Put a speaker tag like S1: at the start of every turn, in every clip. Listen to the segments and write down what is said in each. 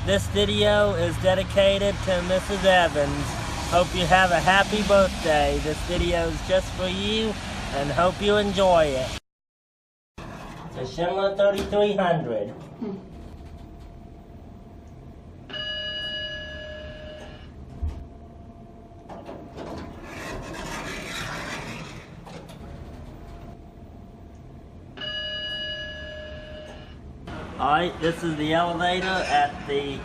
S1: This video is dedicated to Mrs. Evans. Hope you have a happy birthday. This video is just for you and hope you enjoy it. It's a Schindler 3300. Alright, this is the elevator at the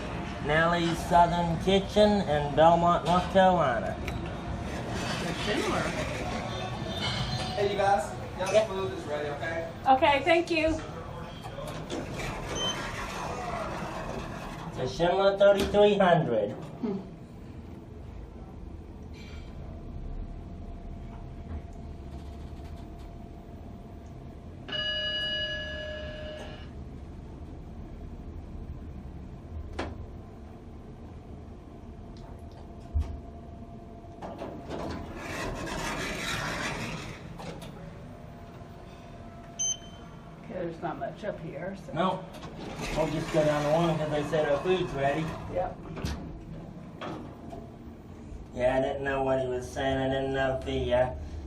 S1: Nellie's Southern Kitchen in Belmont, North Carolina.
S2: Schindler.
S3: Hey, you guys. Y'all's food is ready, okay?
S2: Okay, thank you.
S1: It's a Schindler 3300.
S2: There's not much up here, so.
S1: No, we'll just go down to one because they said our food's ready.
S2: Yep.
S1: Yeah, I didn't know what he was saying. I didn't know if he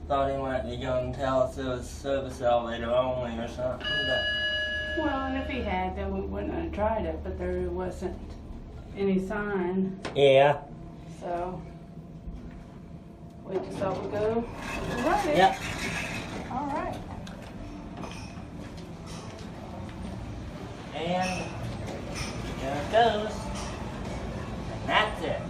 S1: thought he might be going to tell us it was service elevator only or something. But
S2: Well, and if he had, then we wouldn't have tried it, but there wasn't any sign,
S1: yeah.
S2: so we just thought we'd go right it.
S1: Yep.
S2: All right.
S1: And there it goes. And that's it.